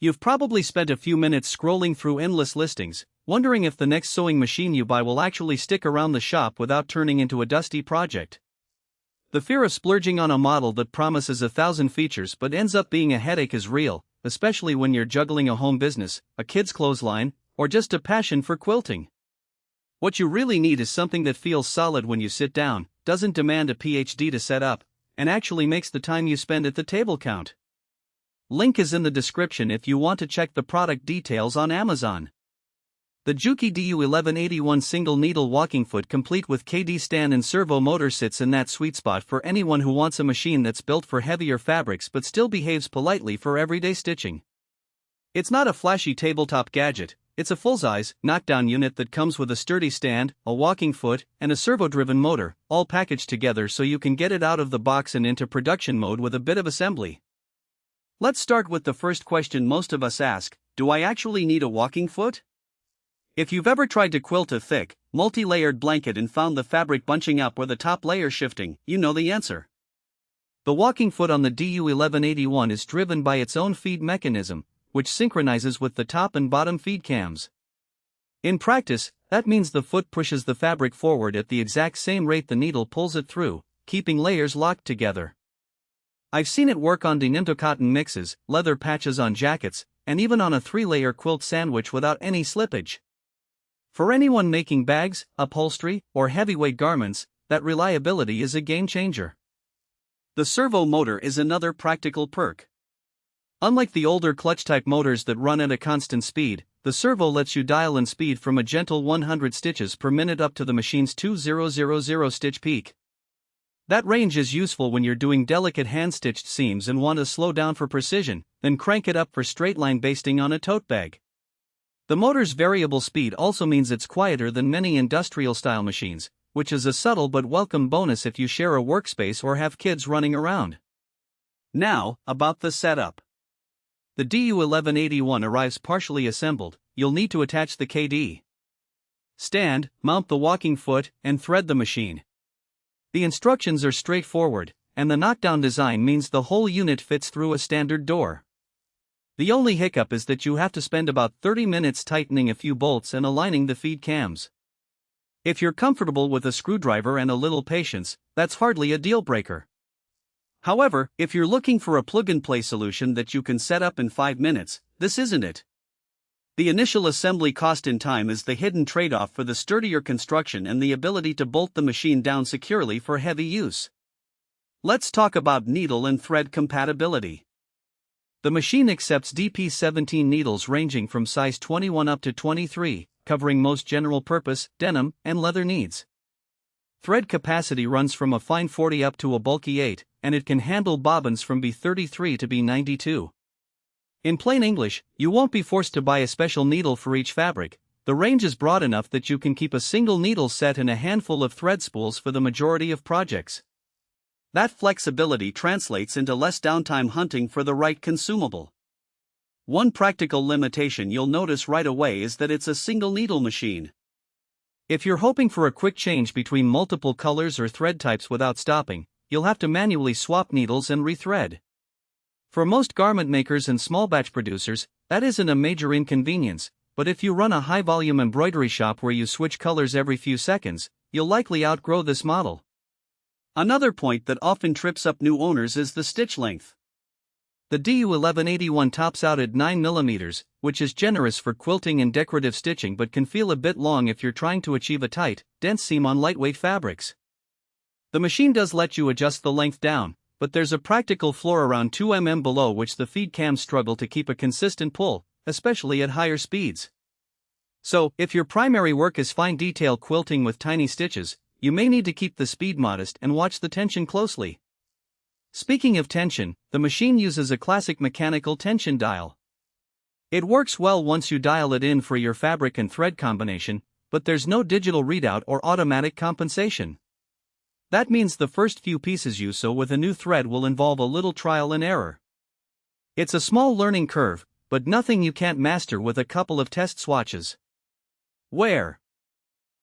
You've probably spent a few minutes scrolling through endless listings, wondering if the next sewing machine you buy will actually stick around the shop without turning into a dusty project. The fear of splurging on a model that promises 1,000 features but ends up being a headache is real, especially when you're juggling a home business, a kid's clothesline, or just a passion for quilting. What you really need is something that feels solid when you sit down, doesn't demand a PhD to set up, and actually makes the time you spend at the table count. Link is in the description if you want to check the product details on Amazon. The Juki DU1181 single needle walking foot complete with KD stand and servo motor sits in that sweet spot for anyone who wants a machine that's built for heavier fabrics but still behaves politely for everyday stitching. It's not a flashy tabletop gadget, it's a full-size, knockdown unit that comes with a sturdy stand, a walking foot, and a servo-driven motor, all packaged together so you can get it out of the box and into production mode with a bit of assembly. Let's start with the first question most of us ask: do I actually need a walking foot? If you've ever tried to quilt a thick, multi-layered blanket and found the fabric bunching up or the top layer shifting, you know the answer. The walking foot on the DU1181 is driven by its own feed mechanism, which synchronizes with the top and bottom feed cams. In practice, that means the foot pushes the fabric forward at the exact same rate the needle pulls it through, keeping layers locked together. I've seen it work on denim cotton mixes, leather patches on jackets, and even on a 3-layer quilt sandwich without any slippage. For anyone making bags, upholstery, or heavyweight garments, that reliability is a game changer. The servo motor is another practical perk. Unlike the older clutch-type motors that run at a constant speed, the servo lets you dial in speed from a gentle 100 stitches per minute up to the machine's 2000 stitch peak. That range is useful when you're doing delicate hand-stitched seams and want to slow down for precision, then crank it up for straight-line basting on a tote bag. The motor's variable speed also means it's quieter than many industrial-style machines, which is a subtle but welcome bonus if you share a workspace or have kids running around. Now, about the setup. The DU1181 arrives partially assembled. You'll need to attach the KD stand, mount the walking foot, and thread the machine. The instructions are straightforward, and the knockdown design means the whole unit fits through a standard door. The only hiccup is that you have to spend about 30 minutes tightening a few bolts and aligning the feed cams. If you're comfortable with a screwdriver and a little patience, that's hardly a deal breaker. However, if you're looking for a plug-and-play solution that you can set up in 5 minutes, this isn't it. The initial assembly cost in time is the hidden trade-off for the sturdier construction and the ability to bolt the machine down securely for heavy use. Let's talk about needle and thread compatibility. The machine accepts DP17 needles ranging from size 21 up to 23, covering most general-purpose, denim, and leather needs. Thread capacity runs from a fine 40 up to a bulky 8, and it can handle bobbins from B33 to B92. In plain English, you won't be forced to buy a special needle for each fabric. The range is broad enough that you can keep a single needle set and a handful of thread spools for the majority of projects. That flexibility translates into less downtime hunting for the right consumable. One practical limitation you'll notice right away is that it's a single needle machine. If you're hoping for a quick change between multiple colors or thread types without stopping, you'll have to manually swap needles and rethread. For most garment makers and small batch producers, that isn't a major inconvenience, but if you run a high-volume embroidery shop where you switch colors every few seconds, you'll likely outgrow this model. Another point that often trips up new owners is the stitch length. The DU1181 tops out at 9 mm, which is generous for quilting and decorative stitching but can feel a bit long if you're trying to achieve a tight, dense seam on lightweight fabrics. The machine does let you adjust the length down, but there's a practical floor around 2 mm below which the feed cams struggle to keep a consistent pull, especially at higher speeds. So, if your primary work is fine detail quilting with tiny stitches, you may need to keep the speed modest and watch the tension closely. Speaking of tension, the machine uses a classic mechanical tension dial. It works well once you dial it in for your fabric and thread combination, but there's no digital readout or automatic compensation. That means the first few pieces you sew with a new thread will involve a little trial and error. It's a small learning curve, but nothing you can't master with a couple of test swatches. Where